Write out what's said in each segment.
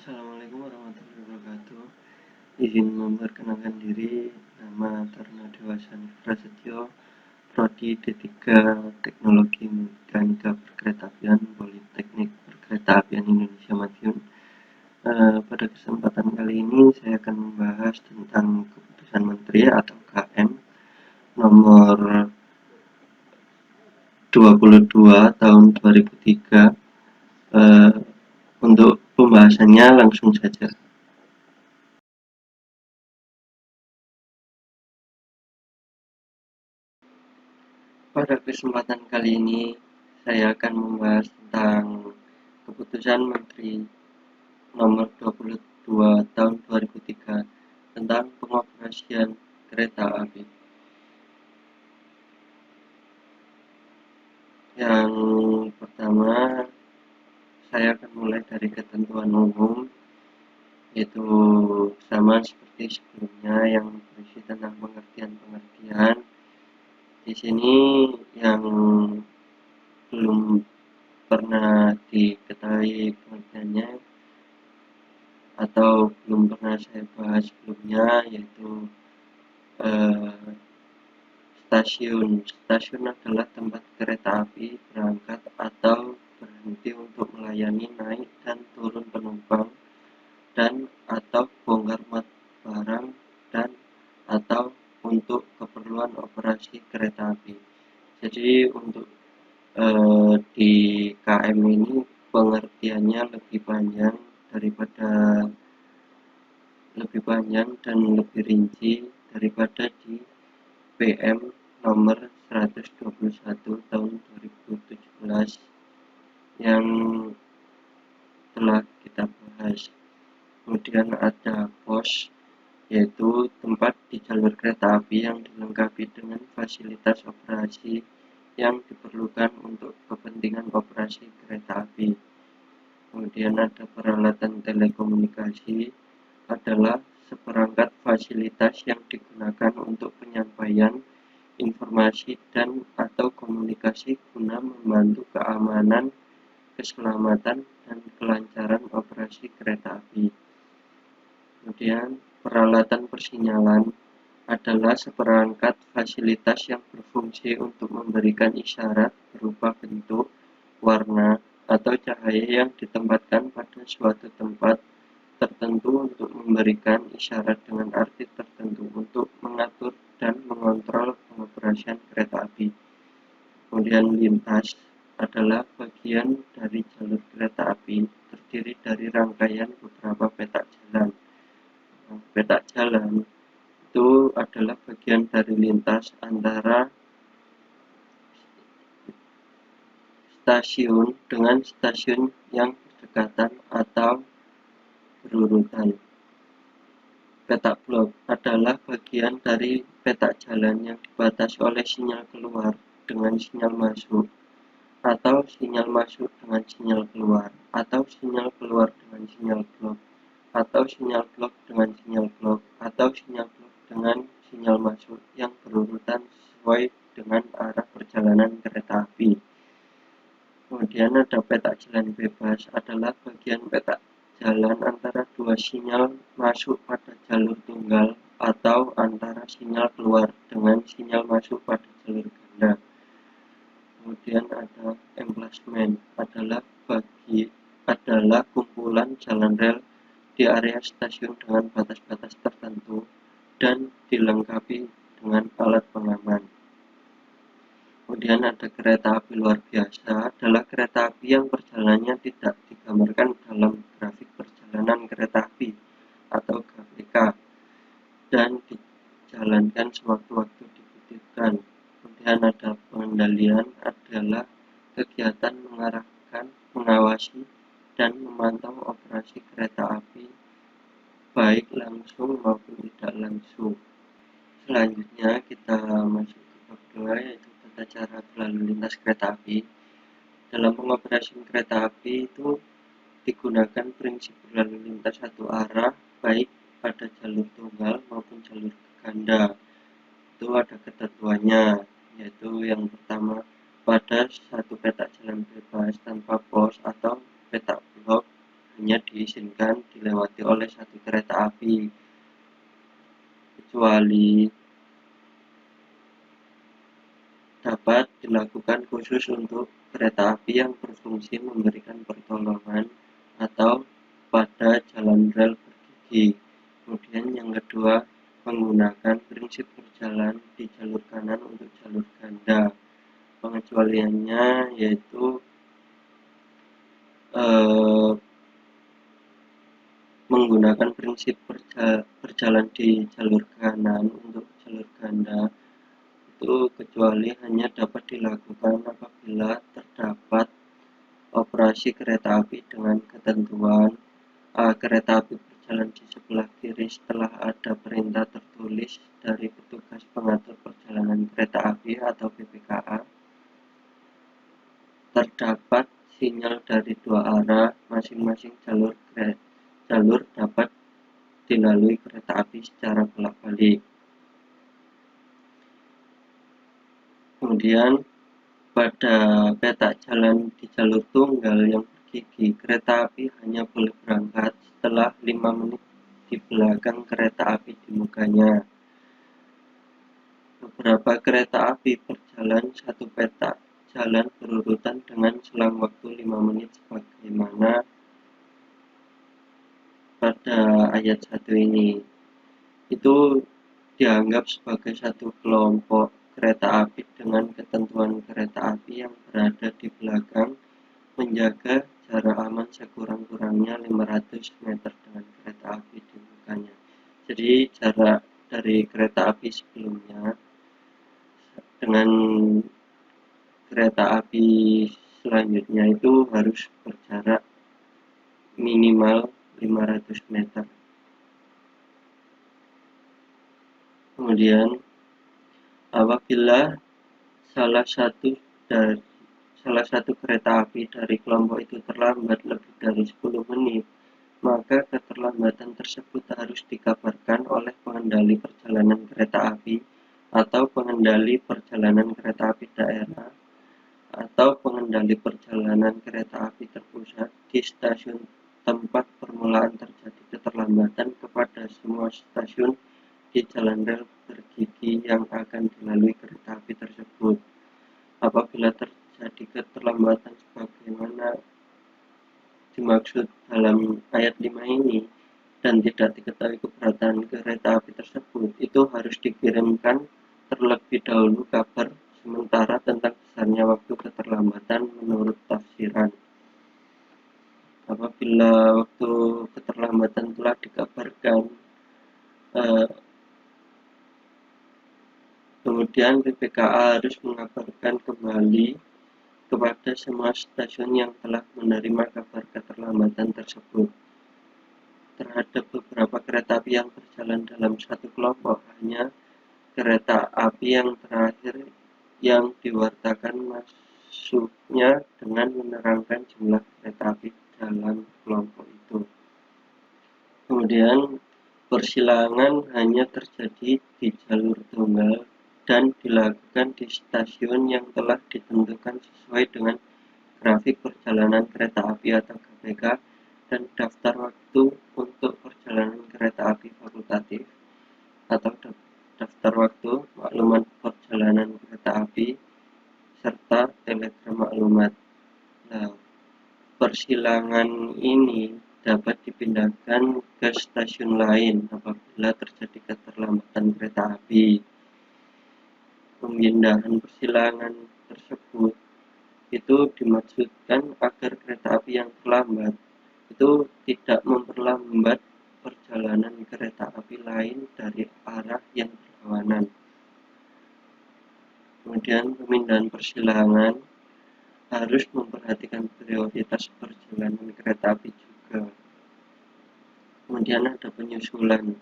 Assalamualaikum warahmatullahi wabarakatuh. Izin memperkenalkan diri, nama Taruna Dewasa Prasetyo, Prodi D3 Teknologi Mekanika Perkeretaapian Politeknik Perkeretaapian Indonesia Madiun. Pada kesempatan kali ini saya akan membahas tentang Keputusan Menteri atau KM nomor 22 tahun 2003. Untuk pembahasannya langsung saja. Pada kesempatan kali ini, saya akan membahas tentang Keputusan Menteri Nomor 22 Tahun 2003 tentang pengoperasian kereta api. Yang pertama, saya akan mulai dari ketentuan umum, yaitu sama seperti sebelumnya yang berisi tentang pengertian-pengertian. Di sini yang belum pernah diketahui pengertiannya atau belum pernah saya bahas sebelumnya, yaitu stasiun adalah tempat kereta api berangkat atau berhenti untuk melayani naik dan turun penumpang dan atau bongkar muat barang dan atau untuk keperluan operasi kereta api. Jadi untuk di KM ini pengertiannya lebih panjang dan lebih rinci daripada di PM nomor 121 tahun 2017 yang telah kita bahas. Kemudian ada pos, yaitu tempat di jalur kereta api yang dilengkapi dengan fasilitas operasi yang diperlukan untuk kepentingan operasi kereta api. Kemudian ada peralatan telekomunikasi, adalah seperangkat fasilitas yang digunakan untuk penyampaian informasi dan atau komunikasi guna membantu keamanan, keselamatan, dan kelancaran operasi kereta api. Kemudian peralatan persinyalan adalah seperangkat fasilitas yang berfungsi untuk memberikan isyarat berupa bentuk, warna, atau cahaya yang ditempatkan pada suatu tempat tertentu untuk memberikan isyarat dengan arti tertentu untuk mengatur dan mengontrol pengoperasian kereta api. Kemudian lintas adalah bagian dari jalur kereta api, terdiri dari rangkaian beberapa petak jalan. Petak jalan itu adalah bagian dari lintas antara stasiun dengan stasiun yang berdekatan atau berurutan. Petak blok adalah bagian dari petak jalan yang dibatasi oleh sinyal keluar dengan sinyal masuk, atau sinyal masuk dengan sinyal keluar, atau sinyal keluar dengan sinyal blok, atau sinyal blok dengan sinyal blok, atau sinyal blok dengan sinyal masuk yang berurutan sesuai dengan arah perjalanan kereta api. Kemudian ada petak jalan bebas, adalah bagian petak jalan antara dua sinyal masuk pada jalur tunggal atau antara sinyal keluar dengan sinyal masuk pada jalur ganda. Kemudian ada emplacement, adalah kumpulan jalan rel di area stasiun dengan batas-batas tertentu dan dilengkapi dengan alat pengaman. Kemudian ada kereta api luar biasa, adalah kereta api yang perjalanannya tidak digambarkan dalam grafik perjalanan kereta api atau GPK dan dijalankan sewaktu-waktu dibutuhkan. Kemudian ada pengendalian, adalah kegiatan mengarahkan, mengawasi, dan memantau operasi kereta api baik langsung maupun tidak langsung. Selanjutnya kita masuk ke bab 2, yaitu tata cara berlalu lintas kereta api. Dalam pengoperasian kereta api itu digunakan prinsip berlalu lintas satu arah baik pada jalur tunggal maupun jalur ganda. Itu ada ketentuannya, yaitu yang pertama, pada satu petak jalan bebas tanpa pos atau petak blok hanya diizinkan dilewati oleh satu kereta api, kecuali dapat dilakukan khusus untuk kereta api yang berfungsi memberikan pertolongan atau pada jalan rel bergigi. Kemudian yang kedua, menggunakan prinsip berjalan di jalur kanan untuk jalur ganda. Pengecualiannya yaitu menggunakan prinsip berjalan di jalur kanan untuk jalur ganda itu kecuali hanya dapat dilakukan apabila terdapat operasi kereta api dengan ketentuan kereta api berjalan di sebelah kiri setelah ada perintah tertulis dari petugas pengatur perjalanan kereta api atau PPKA, terdapat sinyal dari dua arah, masing-masing jalur dapat dilalui kereta api secara bolak-balik. Kemudian pada peta jalan di jalur tunggal yang bergigi, kereta api hanya boleh berangkat setelah 5 menit di belakang kereta api di mukanya. Beberapa kereta api berjalan satu peta jalan berurutan dengan selang waktu 5 menit sebagaimana pada ayat 1 ini. Itu dianggap sebagai satu kelompok kereta api dengan ketentuan kereta api yang berada di belakang menjaga jarak aman sekurang-kurangnya 500 meter dengan kereta api di mukanya. Jadi jarak dari kereta api sebelumnya dengan kereta api selanjutnya itu harus berjarak minimal 500 meter. Kemudian apabila salah satu kereta api dari kelompok itu terlambat lebih dari 10 menit, maka keterlambatan tersebut harus dikabarkan oleh pengendali perjalanan kereta api atau pengendali perjalanan kereta api daerah atau pengendali perjalanan kereta api terpusat di stasiun tempat permulaan terjadi keterlambatan kepada semua stasiun di jalan rel bergigi yang akan dilalui kereta api tersebut. Apabila terjadi keterlambatan sebagaimana dimaksud dalam ayat 5 ini dan tidak diketahui keberadaan kereta api tersebut, itu harus dikirimkan terlebih dahulu kabar sementara tentang besarnya waktu keterlambatan menurut tafsiran. Apabila waktu keterlambatan telah dikabarkan, kemudian PPKA harus mengabarkan kembali kepada semua stasiun yang telah menerima kabar keterlambatan tersebut. Terhadap beberapa kereta api yang berjalan dalam satu kelompok, hanya kereta api yang terakhir yang diwartakan masuknya dengan menerangkan jumlah kereta api dalam kelompok itu. Kemudian persilangan hanya terjadi di jalur tunggal dan dilakukan di stasiun yang telah ditentukan sesuai dengan grafik perjalanan kereta api atau GPK dan daftar waktu untuk perjalanan kereta api fakultatif atau daftar waktu maklumat perjalanan kereta api serta telegram maklumat. Nah, persilangan ini dapat dipindahkan ke stasiun lain apabila terjadi keterlambatan kereta api. Pemindahan persilangan tersebut itu dimaksudkan agar kereta api yang terlambat itu tidak memperlambat perjalanan kereta api lain dari arah yang berlawanan. Kemudian pemindahan persilangan harus memperhatikan prioritas perjalanan kereta api juga. Kemudian ada penyusulan.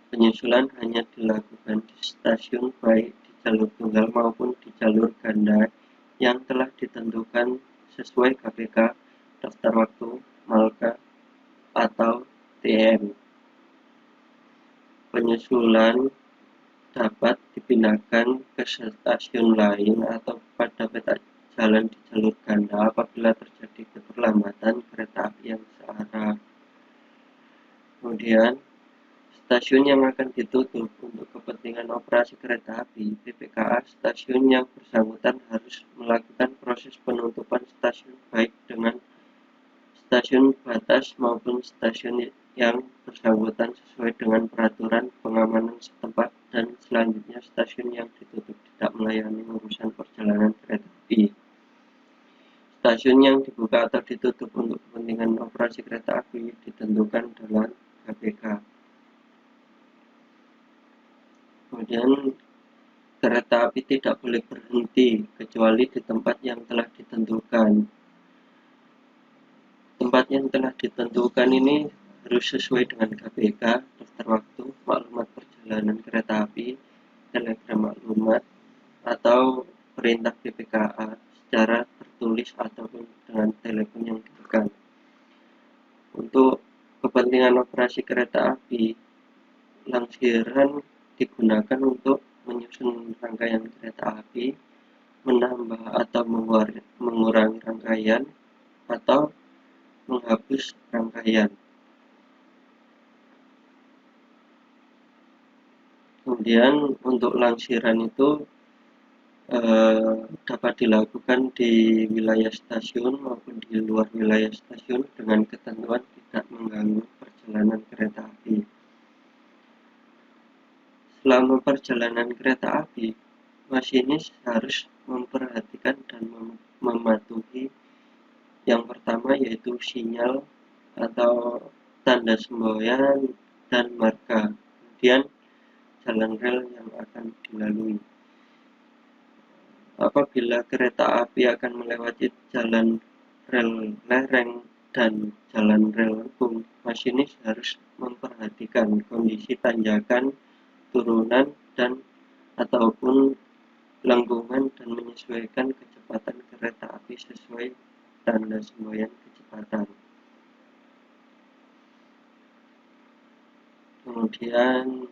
Penyusulan hanya dilakukan di stasiun baik di jalur tunggal maupun di jalur ganda yang telah ditentukan sesuai KPK, daftar waktu, Malka, atau TM. Penyusulan dapat dipindahkan ke stasiun lain atau pada peta jalan di jalur ganda apabila terjadi keterlambatan kereta api yang searah. Kemudian stasiun yang akan ditutup untuk kepentingan operasi kereta api (PPKA), stasiun yang bersangkutan harus melakukan proses penutupan stasiun baik dengan stasiun batas maupun stasiun yang bersangkutan sesuai dengan peraturan pengamanan setempat, dan selanjutnya stasiun yang ditutup tidak melayani urusan perjalanan kereta api. Stasiun yang dibuka atau ditutup untuk kepentingan operasi kereta api ditentukan dalam KPK. Kemudian kereta api tidak boleh berhenti kecuali di tempat yang telah ditentukan. Tempat yang telah ditentukan ini harus sesuai dengan KPK, daftar waktu, maklumat perjalanan kereta api, telegram maklumat, atau perintah PPKA secara tertulis ataupun dengan telepon yang ditekan. Untuk kepentingan operasi kereta api, langsiran digunakan untuk menyusun rangkaian kereta api, menambah atau mengurangi rangkaian, atau menghapus rangkaian. Kemudian untuk langsiran itu dapat dilakukan di wilayah stasiun maupun di luar wilayah stasiun dengan ketentuan tidak mengganggu perjalanan kereta api. Selama perjalanan kereta api, masinis harus memperhatikan dan mematuhi yang pertama yaitu sinyal atau tanda semboyan dan marka, kemudian jalan rel yang akan dilalui. Apabila kereta api akan melewati jalan rel lereng dan jalan rel lengkung, masinis harus memperhatikan kondisi tanjakan, turunan, dan ataupun lengkungan dan menyesuaikan kecepatan kereta api sesuai tanda semboyan kecepatan. Kemudian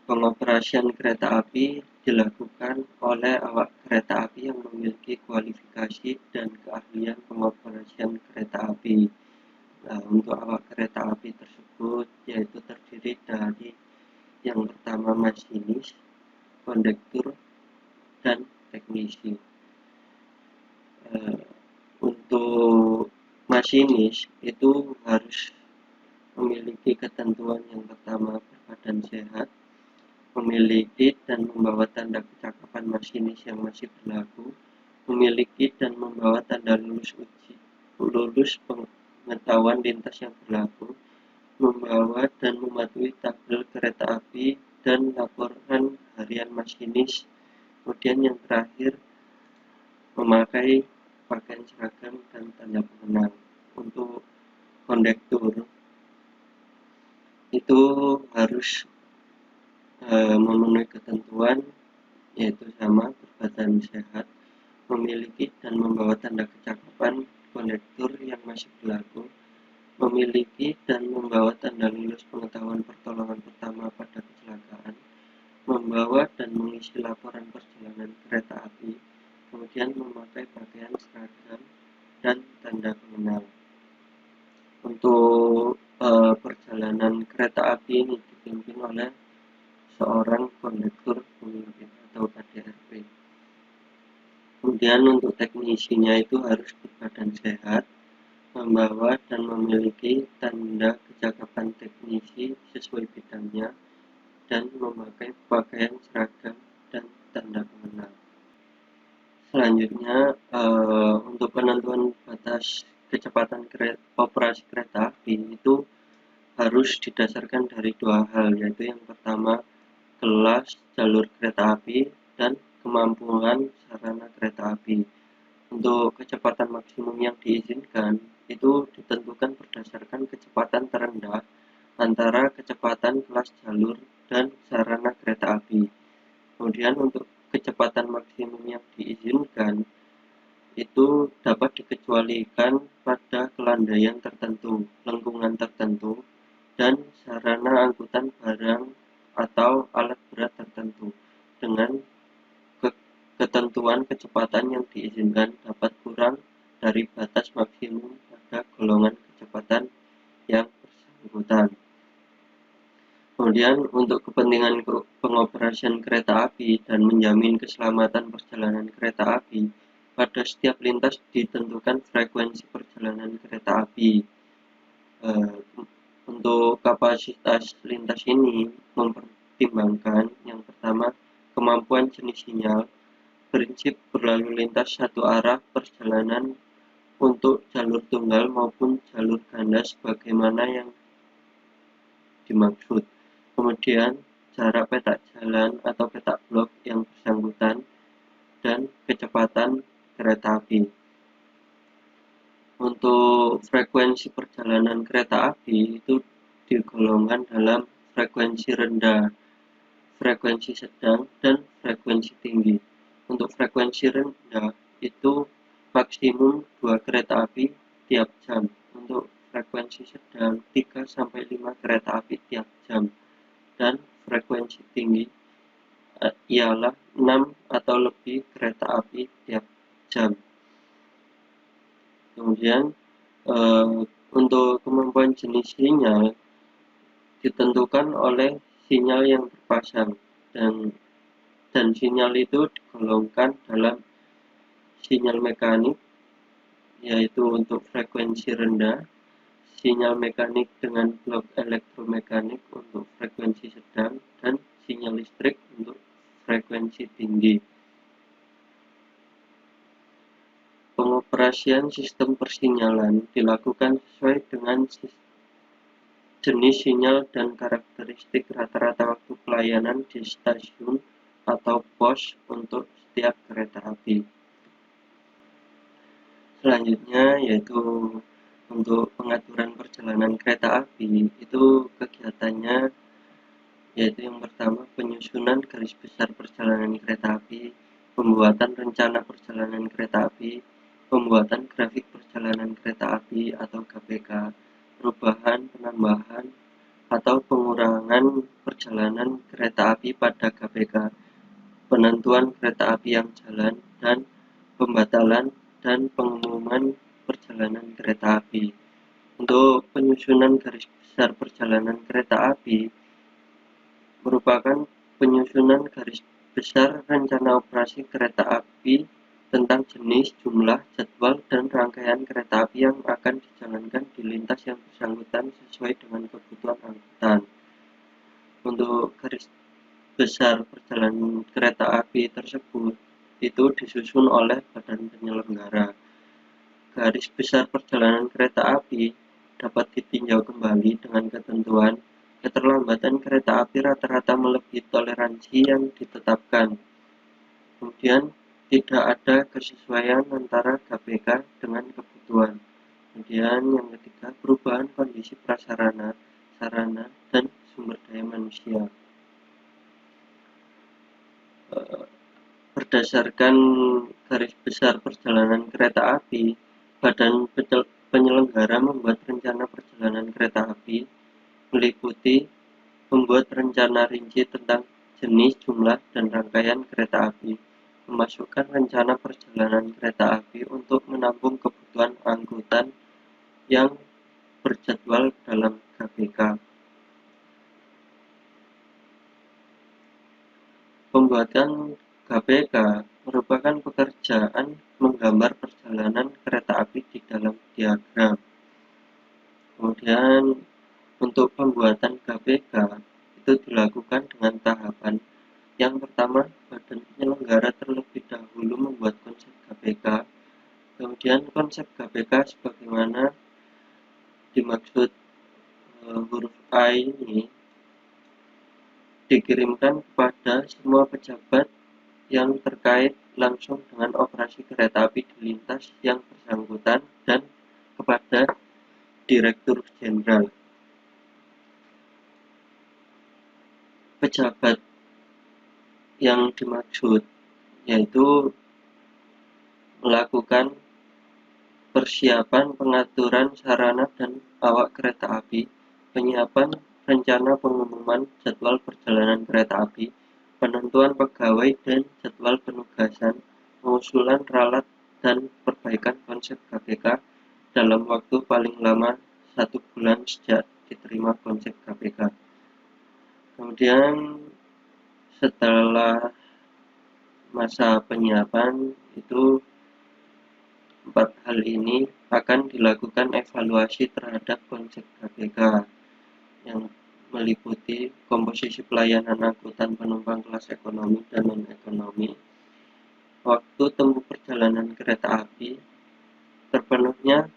pengoperasian kereta api dilakukan oleh awak kereta api yang memiliki kualifikasi dan keahlian pengoperasian kereta api. Nah, untuk awak kereta api tersebut yaitu terdiri dari yang pertama masinis, kondektur, dan teknisi. Untuk masinis itu harus memiliki ketentuan yang pertama berbadan sehat, memiliki dan membawa tanda kecakapan masinis yang masih berlaku, memiliki dan membawa tanda lulus pengetahuan lintas yang berlaku, membawa dan mematuhi tabel kereta api dan laporan harian masinis. Kemudian yang terakhir, memakai pakaian seragam dan tanda pengenal. Untuk kondektur itu harus memenuhi ketentuan yaitu sama, berbadan sehat, memiliki dan membawa tanda kecakapan kondektur yang masih berlaku, memiliki dan membawa tanda lulus pengetahuan pertolongan pertama pada kecelakaan, membawa dan mengisi laporan perjalanan kereta api, kemudian memakai pakaian seragam dan tanda pengenal. Untuk perjalanan kereta api ini dipimpin oleh seorang kondektur pemimpin atau KDRP. Kemudian untuk teknisinya itu harus berbadan sehat, membawa dan memiliki tanda kecakapan teknisi sesuai bidangnya, dan memakai pakaian seragam dan tanda pengenal. Selanjutnya untuk penentuan batas kecepatan operasi kereta api itu harus didasarkan dari dua hal, yaitu yang pertama kelas jalur kereta api dan kemampuan sarana kereta api. Untuk kecepatan maksimum yang diizinkan itu ditentukan berdasarkan kecepatan terendah antara kecepatan kelas jalur dan sarana kereta api. Kemudian untuk kecepatan maksimum yang diizinkan itu dapat dikecualikan pada kelandaian tertentu, lengkungan tertentu, dan sarana angkutan barang atau alat berat tertentu. Dengan ketentuan kecepatan yang diizinkan dapat kurang dari batas maksimum pada golongan kecepatan yang bersangkutan. Kemudian untuk kepentingan pengoperasian kereta api dan menjamin keselamatan perjalanan kereta api, pada setiap lintas ditentukan frekuensi perjalanan kereta api. Untuk kapasitas lintas ini mempertimbangkan yang pertama kemampuan jenis sinyal, prinsip berlalu lintas satu arah perjalanan untuk jalur tunggal maupun jalur ganda sebagaimana yang dimaksud. Kemudian jarak petak jalan atau petak blok yang bersangkutan dan kecepatan kereta api. Untuk frekuensi perjalanan kereta api itu digolongkan dalam frekuensi rendah, frekuensi sedang, dan frekuensi tinggi. Untuk frekuensi rendah itu maksimum 2 kereta api tiap jam. Untuk frekuensi sedang 3-5 kereta api tiap jam. Dan frekuensi tinggi ialah 6 atau lebih kereta api tiap jam. Kemudian untuk kemampuan jenis sinyal ditentukan oleh sinyal yang terpasang dan sinyal itu digolongkan dalam sinyal mekanik, yaitu untuk frekuensi rendah, sinyal mekanik dengan blok elektromekanik untuk frekuensi sedang, dan sinyal listrik untuk frekuensi tinggi. Pengoperasian sistem persinyalan dilakukan sesuai dengan jenis sinyal dan karakteristik rata-rata waktu pelayanan di stasiun atau pos untuk setiap kereta api. Selanjutnya yaitu untuk pengaturan perjalanan kereta api, itu kegiatannya yaitu yang pertama penyusunan garis besar perjalanan kereta api, pembuatan rencana perjalanan kereta api, pembuatan grafik perjalanan kereta api atau GPK, perubahan, penambahan, atau pengurangan perjalanan kereta api pada GPK, penentuan kereta api yang jalan, dan pembatalan dan pengumuman perjalanan kereta api. Untuk penyusunan garis besar perjalanan kereta api merupakan penyusunan garis besar rencana operasi kereta api tentang jenis, jumlah, jadwal, dan rangkaian kereta api yang akan dijalankan di lintas yang bersangkutan sesuai dengan kebutuhan angkutan. Untuk garis besar perjalanan kereta api tersebut itu disusun oleh badan penyelenggara. Garis besar perjalanan kereta api dapat ditinjau kembali dengan ketentuan keterlambatan kereta api rata-rata melebihi toleransi yang ditetapkan. Kemudian tidak ada kesesuaian antara GPK dengan kebutuhan. Kemudian yang ketiga, perubahan kondisi prasarana, sarana, dan sumber daya manusia. Berdasarkan garis besar perjalanan kereta api, badan penyelenggara membuat rencana perjalanan kereta api, meliputi membuat rencana rinci tentang jenis, jumlah, dan rangkaian kereta api, memasukkan rencana perjalanan kereta api untuk menampung kebutuhan angkutan yang berjadwal dalam GPK. Pembuatan GPK merupakan pekerjaan menggambar perjalanan kereta api di dalam diagram. Kemudian untuk pembuatan GPK itu dilakukan dengan tahapan. Yang pertama, badan penyelenggara terlebih dahulu membuat konsep GPK. Kemudian konsep GPK sebagaimana dimaksud huruf A ini dikirimkan kepada semua pejabat yang terkait langsung dengan operasi kereta api di lintas yang bersangkutan dan kepada Direktur Jenderal. Pejabat yang dimaksud yaitu melakukan persiapan pengaturan sarana dan awak kereta api, penyiapan rencana pengumuman jadwal perjalanan kereta api, penentuan pegawai dan jadwal penugasan, pengusulan ralat dan perbaikan konsep GPK dalam waktu paling lama 1 bulan sejak diterima konsep KPK. Kemudian setelah masa penyiapan itu 4 hal ini akan dilakukan evaluasi terhadap konsep KPK yang meliputi komposisi pelayanan angkutan penumpang kelas ekonomi dan non-ekonomi, waktu tempuh perjalanan kereta api, terpenuhnya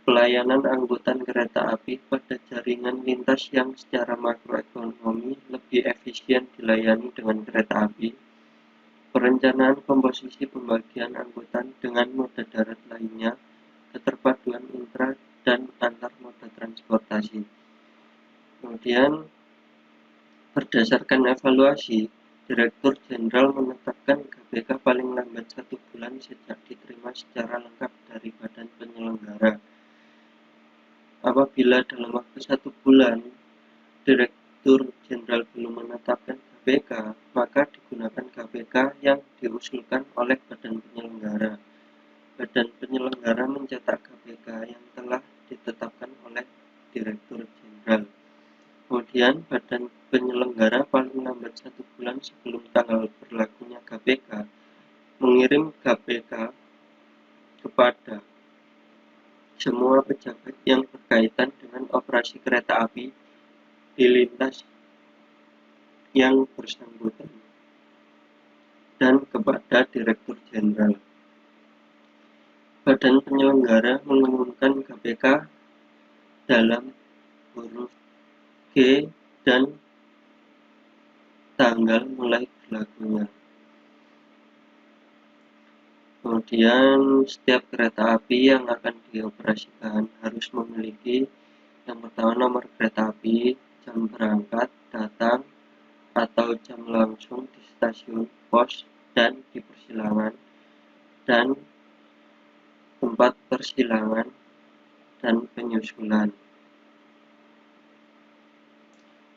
pelayanan angkutan kereta api pada jaringan lintas yang secara makroekonomi lebih efisien dilayani dengan kereta api, perencanaan komposisi pembagian angkutan dengan moda darat lainnya, keterpaduan intra dan antar moda transportasi. Kemudian, berdasarkan evaluasi, Direktur Jenderal menetapkan KPK paling lambat 1 bulan sejak diterima secara lengkap dari badan penyelenggara. Apabila dalam waktu 1 bulan Direktur Jenderal belum menetapkan KPK, maka digunakan KPK yang diusulkan oleh badan penyelenggara. Badan penyelenggara mencetak KPK yang telah ditetapkan oleh Direktur Jenderal. Kemudian badan penyelenggara paling lambat 1 bulan sebelum tanggal berlakunya KPK mengirim KPK kepada semua pejabat yang berkaitan dengan operasi kereta api di lintas yang bersangkutan dan kepada Direktur Jenderal. Badan penyelenggara mengumumkan KPK dalam huruf G dan tanggal mulai berlakunya. Kemudian setiap kereta api yang akan dioperasikan harus memiliki yang pertama nomor kereta api, jam berangkat, datang, atau jam langsung di stasiun, pos, dan di persilangan, dan tempat persilangan dan penyusulan.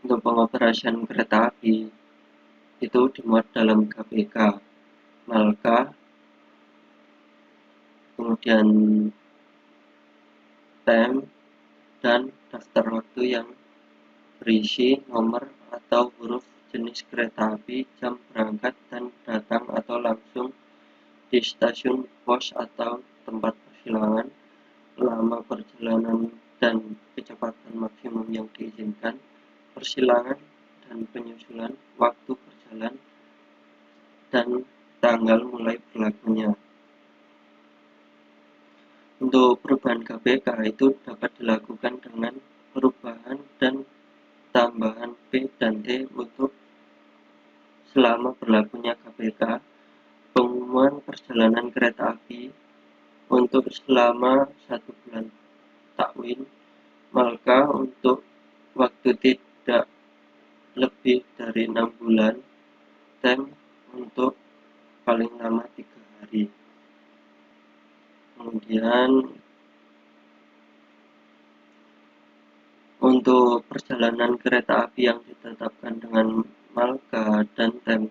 Untuk pengoperasian kereta api itu dimuat dalam KPK, Malka, kemudian tem, dan daftar waktu yang berisi nomor atau huruf jenis kereta api, jam berangkat dan datang atau langsung di stasiun, pos, atau tempat persilangan, lama perjalanan dan kecepatan maksimum yang diizinkan, persilangan dan penyusulan, waktu berjalan, dan tanggal mulai berlakunya. Untuk perubahan KPK itu dapat dilakukan dengan perubahan dan tambahan P dan T untuk selama berlakunya KPK, pengumuman perjalanan kereta api untuk selama 1 bulan takwin, Malka untuk waktu tidak lebih dari 6 bulan, tem untuk paling lama 3 hari. Kemudian untuk perjalanan kereta api yang ditetapkan dengan Malka dan tem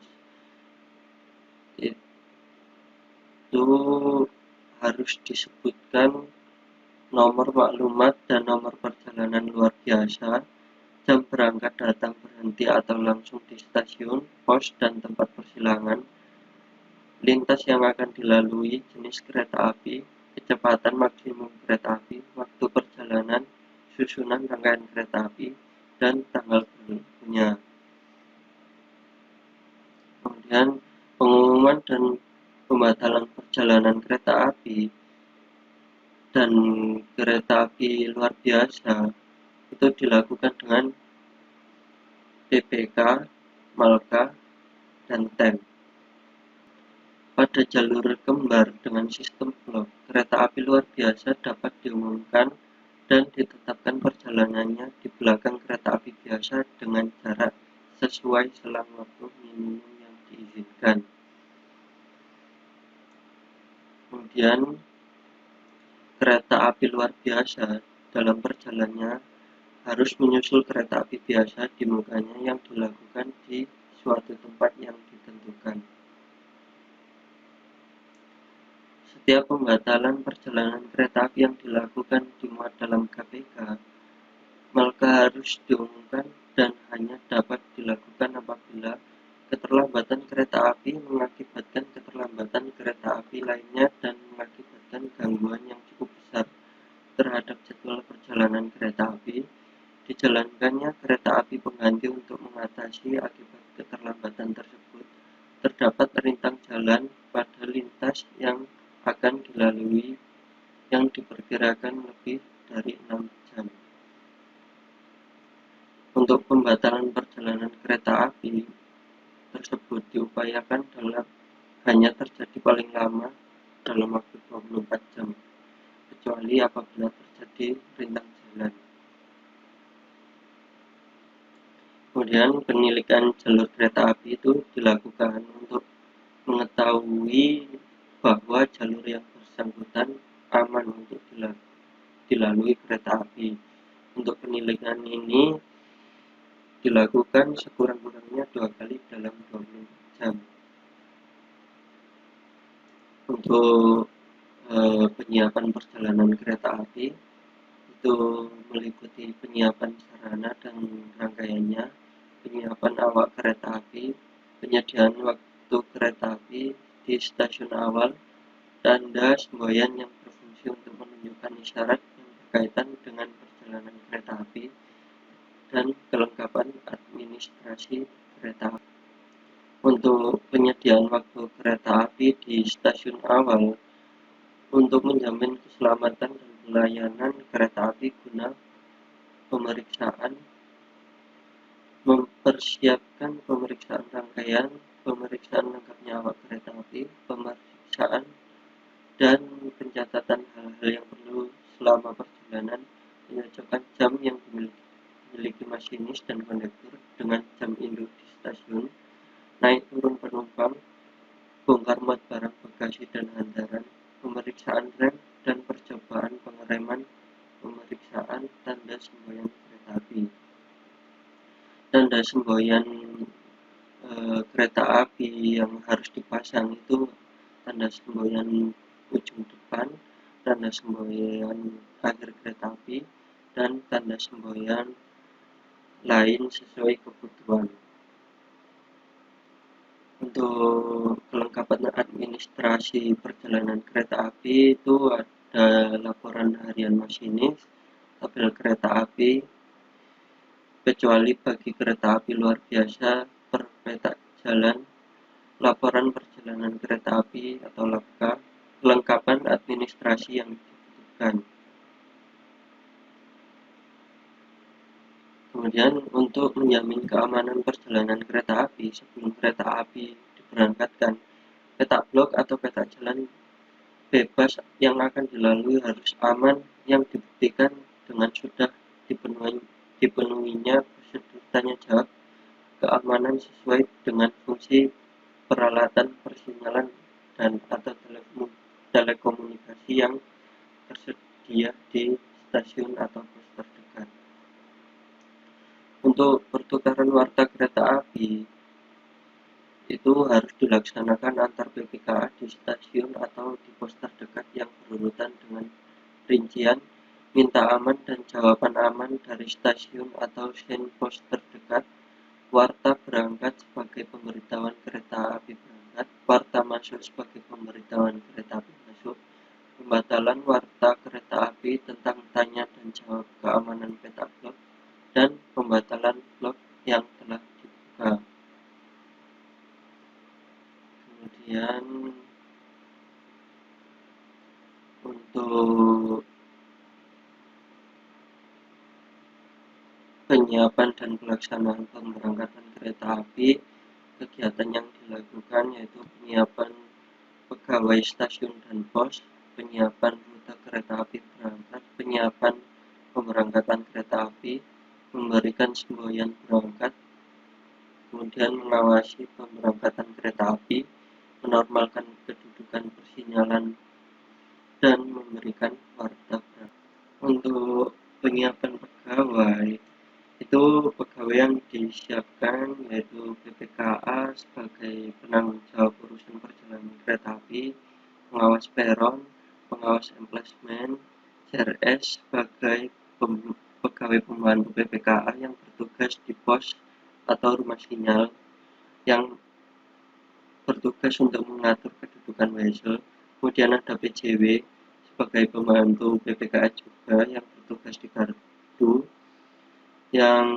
itu harus disebutkan nomor maklumat dan nomor perjalanan luar biasa, jam berangkat, datang, berhenti atau langsung di stasiun, pos, dan tempat persilangan, lintas yang akan dilalui, jenis kereta api, kecepatan maksimum kereta api, waktu perjalanan, susunan rangkaian kereta api, dan tanggal berlakunya. Kemudian pengumuman dan pembatalan perjalanan kereta api dan kereta api luar biasa itu dilakukan dengan PPK, Malka, dan tem. Pada jalur kembar dengan sistem blok, kereta api luar biasa dapat diumumkan dan ditetapkan perjalanannya di belakang kereta api biasa dengan jarak sesuai selang waktu minimum yang diizinkan. Kemudian kereta api luar biasa dalam perjalanannya harus menyusul kereta api biasa di mukanya yang dilakukan di suatu tempat yang ditentukan. Setiap pembatalan perjalanan kereta api yang dilakukan dimuat dalam KPK harus diumumkan dan hanya dapat dilakukan apabila keterlambatan kereta api mengakibatkan keterlambatan kereta api lainnya dan mengakibatkan gangguan yang cukup besar terhadap jadwal perjalanan kereta api. Dijalankannya kereta api pengganti untuk mengatasi akibat keterlambatan tersebut. Terdapat rintang jalan pada lintas yang akan dilalui yang diperkirakan lebih dari 6 jam. Untuk pembatalan perjalanan kereta api tersebut diupayakan hanya terjadi paling lama dalam waktu 24 jam, kecuali apabila terjadi rintang jalan. Kemudian penilikan jalur kereta api itu dilakukan untuk mengetahui bahwa jalur yang bersangkutan aman untuk dilalui kereta api. Untuk penilikan ini dilakukan sekurang-kurangnya 2 kali dalam 24 jam. Untuk penyiapan perjalanan kereta api itu meliputi penyiapan sarana dan rangkaiannya, penyiapan awak kereta api, penyediaan waktu kereta api di stasiun awal, tanda semboyan yang berfungsi untuk menunjukkan isyarat yang berkaitan dengan perjalanan kereta api, dan kelengkapan administrasi kereta api. Untuk penyediaan waktu kereta api di stasiun awal untuk menjamin keselamatan dan pelayanan kereta api guna pemeriksaan, mempersiapkan pemeriksaan rangkaian, pemeriksaan lengkapnya awak kereta api, pemeriksaan dan pencatatan hal-hal yang perlu selama perjalanan, menyocokkan jam yang dimiliki masinis dan kondektur dengan jam induk di stasiun, naik turun penumpang, bongkar muat barang bagasi dan hantaran, pemeriksaan rem dan percobaan pengereman, pemeriksaan tanda semboyan kereta api. Tanda semboyan kereta api yang harus dipasang itu tanda semboyan ujung depan, tanda semboyan akhir kereta api, dan tanda semboyan lain sesuai kebutuhan. Untuk kelengkapan administrasi perjalanan kereta api itu ada laporan harian masinis, tabel kereta api, kecuali bagi kereta api luar biasa per peta jalan, laporan perjalanan kereta api atau LAPKA, kelengkapan administrasi yang dibutuhkan. Kemudian untuk menjamin keamanan perjalanan kereta api sebelum kereta api diberangkatkan, peta blok atau peta jalan bebas yang akan dilalui harus aman yang dibuktikan dengan sudah dipenuhinya prosedur tanya jawab keamanan sesuai dengan fungsi peralatan persinyalan dan atau telekomunikasi yang tersedia di stasiun atau pos terdekat. Untuk pertukaran warta kereta api itu harus dilaksanakan antar PPKA di stasiun atau di pos terdekat yang berurutan dengan rincian minta aman dan jawaban aman dari stasiun atau sen pos terdekat, warta berangkat sebagai pemberitahuan kereta api berangkat, warta masuk sebagai pemberitahuan kereta api masuk, pembatalan warta kereta api tentang tanya dan jawab keamanan peta blok, dan pembatalan blok yang telah dibuka. Kemudian untuk penyiapan dan pelaksanaan pemberangkatan kereta api, kegiatan yang dilakukan yaitu penyiapan pegawai stasiun dan pos, penyiapan rute kereta api berangkat, penyiapan pemberangkatan kereta api, memberikan semboyan berangkat, kemudian mengawasi pemberangkatan kereta api, menormalkan kedudukan persinyalan, dan memberikan warta berangkat. Untuk penyiapan pegawai, itu pegawai yang disiapkan yaitu PPKA sebagai penanggung jawab urusan perjalanan kereta api, pengawas peron, pengawas emplacement, CRS sebagai pegawai pembantu PPKA yang bertugas di pos atau rumah sinyal yang bertugas untuk mengatur kedudukan wesel. Kemudian ada PJW sebagai pembantu PPKA juga yang bertugas di gardu yang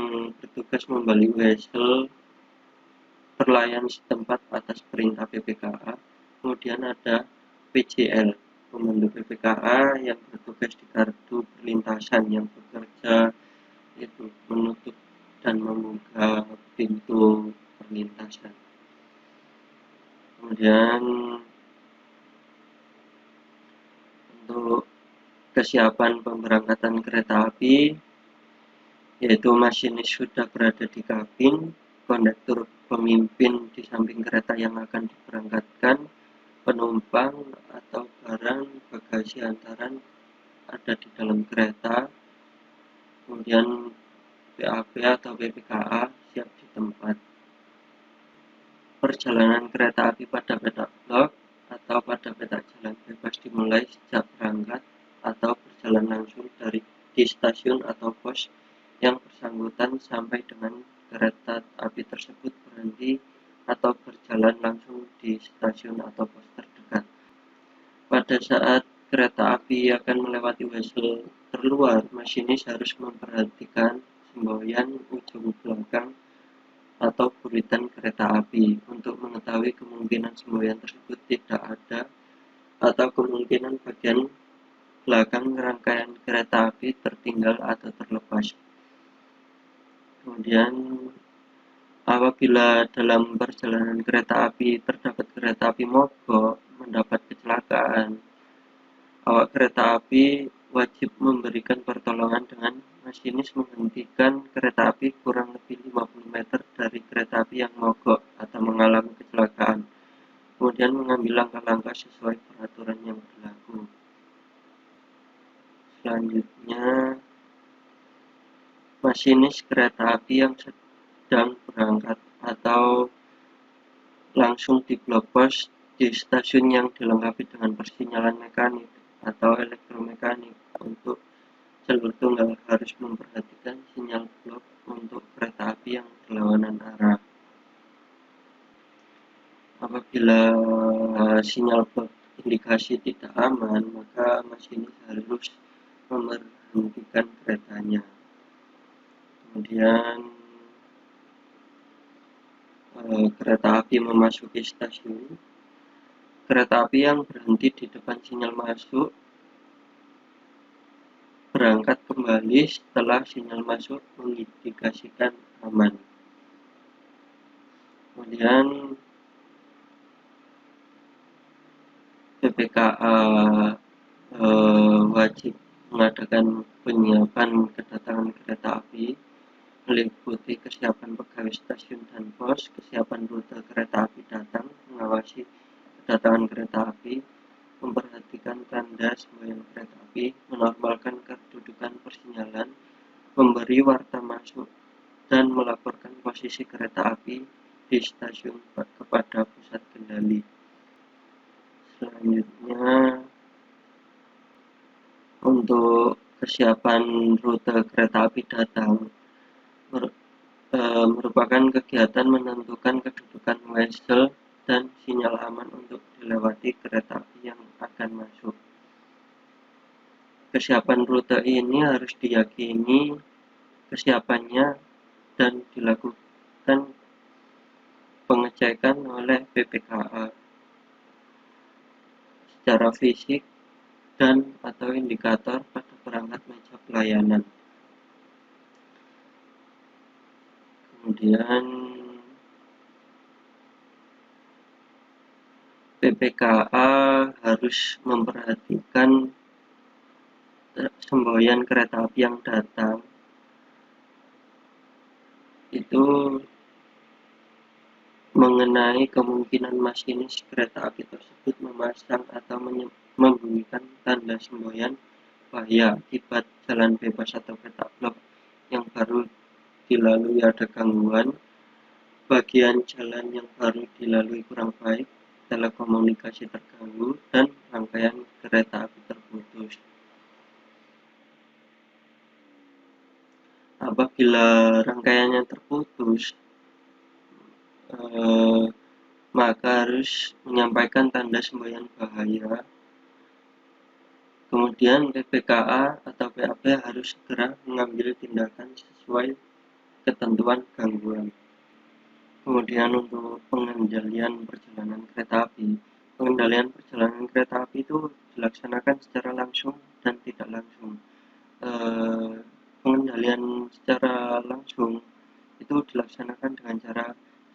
bertugas membeli wesel perlayan setempat atas perintah PPKA. Kemudian ada PJL, pembantu PPKA yang bertugas di gardu perlintasan yang bekerja itu menutup dan membuka pintu perlintasan. Kemudian untuk kesiapan pemberangkatan kereta api, yaitu masinis sudah berada di kabin, kondektur pemimpin di samping kereta yang akan diberangkatkan, penumpang atau barang bagasi antaran ada di dalam kereta, kemudian PAP atau PPKA siap di tempat. Perjalanan kereta api pada petak blok atau pada petak jalan bebas dimulai sejak berangkat atau berjalan langsung di stasiun atau pos yang bersangkutan sampai dengan kereta api tersebut berhenti atau berjalan langsung di stasiun atau pos terdekat. Pada saat kereta api akan melewati wesel terluar, masinis harus memperhatikan semboyan ujung belakang atau buritan kereta api untuk mengetahui kemungkinan semboyan tersebut tidak ada atau kemungkinan bagian belakang rangkaian kereta api tertinggal atau terlepas. Kemudian apabila dalam perjalanan kereta api terdapat kereta api mogok mendapat kecelakaan, awak kereta api wajib memberikan pertolongan dengan masinis menghentikan kereta api kurang lebih 50 meter dari kereta api yang mogok atau mengalami kecelakaan, kemudian mengambil langkah-langkah sesuai peraturan yang berlaku. Selanjutnya, masinis kereta api yang sedang berangkat atau langsung di blok pos di stasiun yang dilengkapi dengan persinyalan mekanik atau elektromekanik untuk jalur tunggal harus memperhatikan sinyal blok untuk kereta api yang berlawanan arah. Apabila sinyal blok indikasi tidak aman, maka masinis harus memberhentikan keretanya. Kemudian kereta api memasuki stasiun. Kereta api yang berhenti di depan sinyal masuk berangkat kembali setelah sinyal masuk mengindikasikan aman. Kemudian PPKA wajib mengadakan penyiapan kedatangan kereta api, meliputi kesiapan pegawai stasiun dan pos, kesiapan rute kereta api datang, mengawasi kedatangan kereta api, memperhatikan tanda semboyan kereta api, menormalkan kedudukan persinyalan, memberi warta masuk, dan melaporkan posisi kereta api di stasiun kepada pusat kendali. Selanjutnya, untuk kesiapan rute kereta api datang merupakan kegiatan menentukan kedudukan wesel dan sinyal aman untuk dilewati kereta api yang akan masuk. Kesiapan rute ini harus diyakini kesiapannya dan dilakukan pengecekan oleh PPKA secara fisik dan atau indikator pada perangkat meja pelayanan. Kemudian PPKA harus memperhatikan semboyan kereta api yang datang itu mengenai kemungkinan masinis kereta api tersebut memasang atau membunyikan tanda semboyan bahaya akibat jalan bebas atau petak blok yang baru dilalui ada gangguan, bagian jalan yang baru dilalui kurang baik, telekomunikasi terganggu, dan rangkaian kereta api terputus. apabila rangkaiannya terputus, maka harus menyampaikan tanda semboyan bahaya. Kemudian PPKA atau PAP harus segera mengambil tindakan sesuai ketentuan gangguan. Kemudian untuk pengendalian perjalanan kereta api. Pengendalian perjalanan kereta api itu dilaksanakan secara langsung dan tidak langsung. Pengendalian secara langsung itu dilaksanakan dengan cara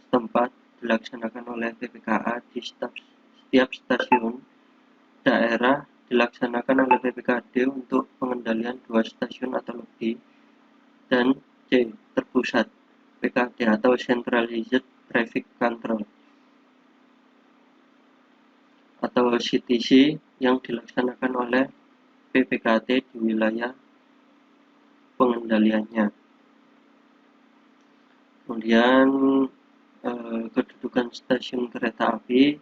setempat dilaksanakan oleh PPKA di setiap stasiun daerah, dilaksanakan oleh PPKD untuk pengendalian 2 stasiun atau lebih, dan C. terpusat PKD atau Centralized Traffic Control atau CTC yang dilaksanakan oleh PPKT di wilayah pengendaliannya. Kemudian kedudukan stasiun kereta api.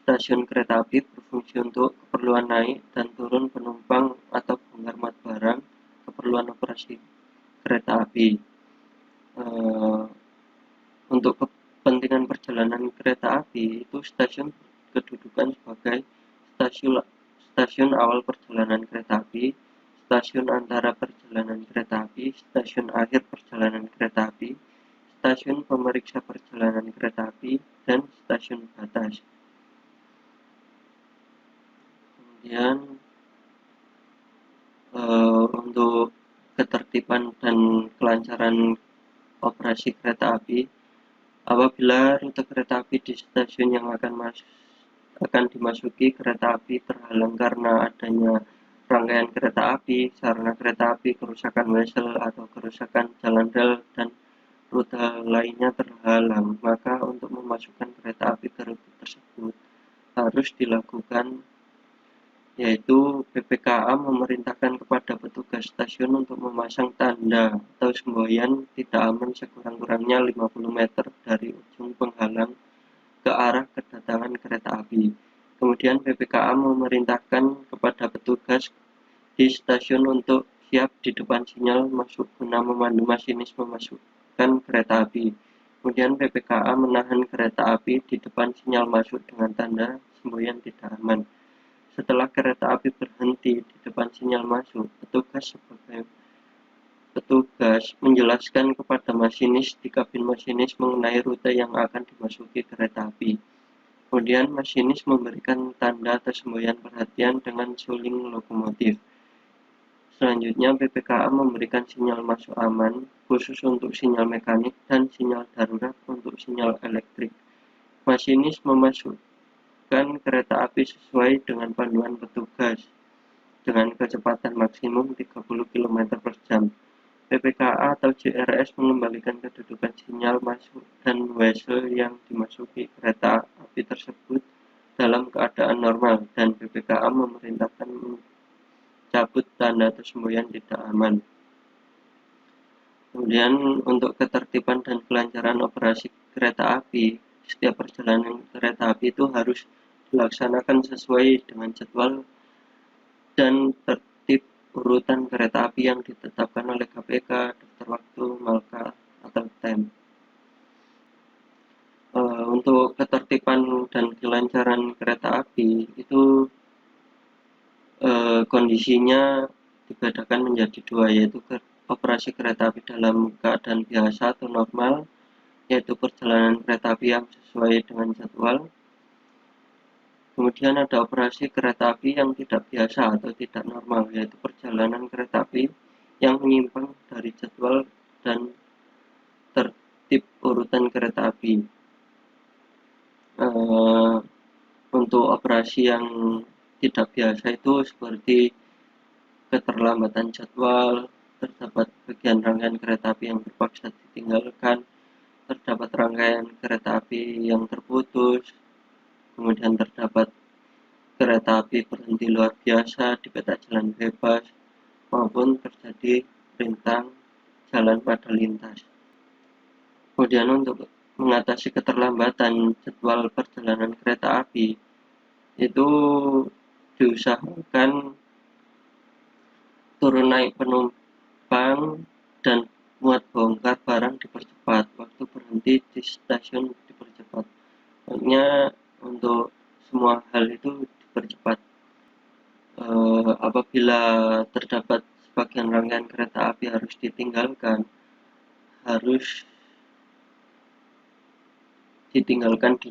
Stasiun kereta api berfungsi untuk keperluan naik dan turun penumpang atau bongkar muat barang, keperluan operasi kereta api. Untuk kepentingan perjalanan kereta api itu stasiun kedudukan sebagai stasiun awal perjalanan kereta api, stasiun antara perjalanan kereta api, stasiun akhir perjalanan kereta api, stasiun pemeriksa perjalanan kereta api, dan stasiun batas. Kemudian untuk ketertiban dan kelancaran operasi kereta api, apabila rute kereta api di stasiun yang akan dimasuki kereta api terhalang karena adanya rangkaian kereta api, sarana kereta api, kerusakan wesel atau kerusakan jalan rel dan rute lainnya terhalang, maka untuk memasukkan kereta api ke rute tersebut harus dilakukan, yaitu PPKA memerintahkan kepada petugas stasiun untuk memasang tanda atau semboyan tidak aman sekurang-kurangnya 50 meter dari ujung penghalang ke arah kedatangan kereta api. Kemudian PPKA memerintahkan kepada petugas di stasiun untuk siap di depan sinyal masuk guna memandu masinis memasukkan kereta api. Kemudian PPKA menahan kereta api di depan sinyal masuk dengan tanda semboyan tidak aman. Setelah kereta api berhenti di depan sinyal masuk, petugas menjelaskan kepada masinis di kabin masinis mengenai rute yang akan dimasuki kereta api. Kemudian masinis memberikan tanda atau semboyan perhatian dengan suling lokomotif. Selanjutnya PPKA memberikan sinyal masuk aman khusus untuk sinyal mekanik dan sinyal darurat untuk sinyal elektrik. Masinis memasukkan kereta api sesuai dengan panduan petugas dengan kecepatan maksimum 30 km per jam. PPKA atau JRS mengembalikan kedudukan sinyal masuk dan wesel yang dimasuki kereta api tersebut dalam keadaan normal, dan PPKA memerintahkan mencabut tanda atau semboyan tidak aman. Kemudian untuk ketertiban dan kelancaran operasi kereta api, setiap perjalanan kereta api itu harus dilaksanakan sesuai dengan jadwal dan tertib urutan kereta api yang ditetapkan oleh KPK, daftar waktu, Malka, atau TEM. Untuk ketertiban dan kelancaran kereta api itu kondisinya dibedakan menjadi dua, yaitu operasi kereta api dalam keadaan biasa atau normal, yaitu perjalanan kereta api yang sesuai dengan jadwal. Kemudian ada operasi kereta api yang tidak biasa atau tidak normal, yaitu perjalanan kereta api yang menyimpang dari jadwal dan tertib urutan kereta api. Untuk operasi yang tidak biasa itu seperti keterlambatan jadwal, terdapat bagian rangkaian kereta api yang terpaksa ditinggalkan, terdapat rangkaian kereta api yang terputus, kemudian terdapat kereta api berhenti luar biasa di peta jalan bebas, maupun terjadi rintang jalan pada lintas. Kemudian untuk mengatasi keterlambatan jadwal perjalanan kereta api itu diusahakan turun naik penumpang dan muat bongkar barang dipercepat, waktu berhenti di stasiun dipercepat. Pokoknya untuk semua hal itu dipercepat. Apabila terdapat sebagian rangkaian kereta api harus ditinggalkan, harus di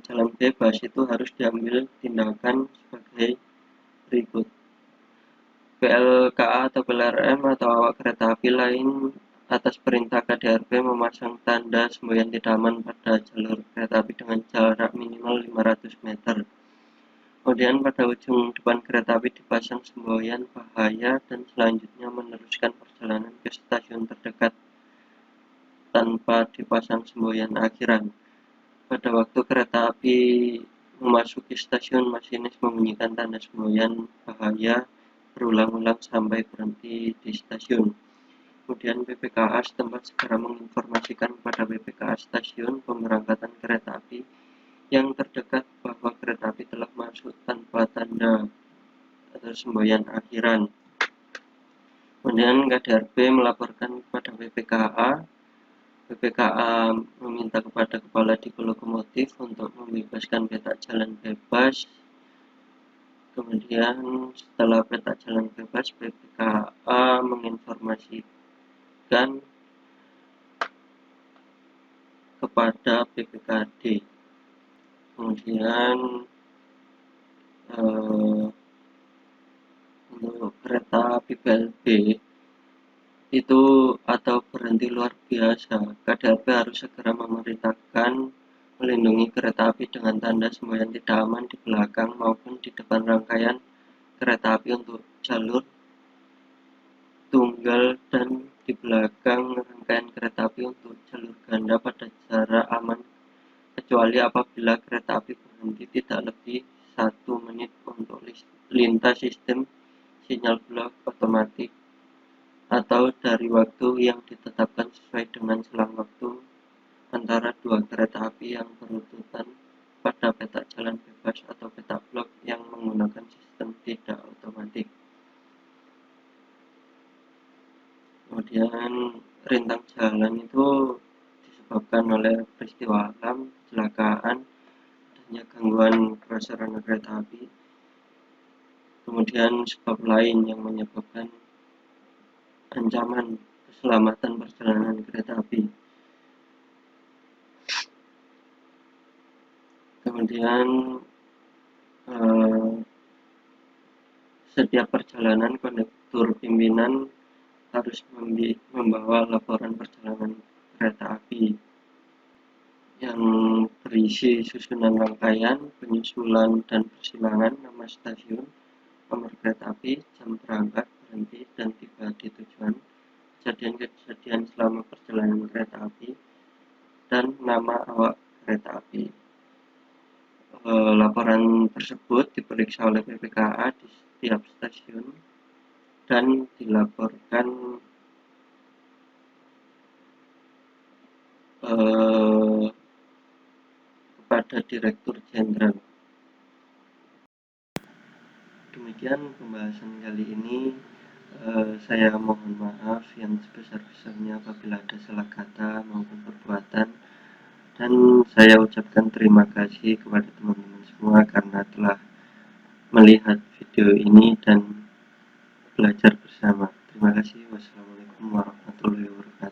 jalan bebas, itu harus diambil tindakan sebagai berikut. PLKA atau PLRM atau awak kereta api lain atas perintah KDRB memasang tanda semboyan tidak aman pada jalur kereta api dengan jarak minimal 500 meter. Kemudian pada ujung depan kereta api dipasang semboyan bahaya dan selanjutnya meneruskan perjalanan ke stasiun terdekat tanpa dipasang semboyan akhiran. Pada waktu kereta api memasuki stasiun, masinis membunyikan tanda semboyan bahaya berulang-ulang sampai berhenti di stasiun. Kemudian BPKA setempat segera menginformasikan kepada BPKA stasiun pemberangkatan kereta api yang terdekat bahwa kereta api telah masuk tanpa tanda atau semboyan akhiran. Kemudian KDRB melaporkan kepada BPKA. BPKA meminta kepada kepala dipo lokomotif untuk membebaskan peta jalan bebas. Kemudian setelah peta jalan bebas, BPKA menginformasikan kepada BPKD. Kemudian untuk kereta api BLB itu atau berhenti luar biasa, KDRB harus segera memerintahkan melindungi kereta api dengan tanda semboyan tidak aman di belakang maupun di depan rangkaian kereta api untuk jalur tunggal dan di belakang rangkaian kereta api untuk jalur ganda pada jarak aman, kecuali apabila kereta api berhenti tidak lebih 1 menit untuk lintas sistem sinyal blok otomatis atau dari waktu yang ditetapkan sesuai dengan selang waktu antara dua kereta api yang berurutan pada peta jalan bebas atau peta blok yang menggunakan sistem tidak otomatis. Kemudian rintang jalan itu disebabkan oleh peristiwa alam, kecelakaan, adanya gangguan prasarana kereta api. Kemudian sebab lain yang menyebabkan ancaman keselamatan perjalanan kereta api. Kemudian setiap perjalanan kondektur pimpinan harus membawa laporan perjalanan kereta api yang berisi susunan rangkaian, penyusulan dan persilangan, nama stasiun, nomor kereta api, jam berangkat, berhenti, dan tiba di tujuan, kejadian-kejadian selama perjalanan kereta api, dan nama awak kereta api. Laporan tersebut diperiksa oleh BPKA di setiap stasiun dan dilaporkan kepada Direktur Jenderal. Demikian pembahasan kali ini. Saya mohon maaf yang sebesar-besarnya apabila ada salah kata maupun perbuatan, dan saya ucapkan terima kasih kepada teman-teman semua karena telah melihat video ini dan belajar bersama. Terima kasih. Wassalamualaikum warahmatullahi wabarakatuh.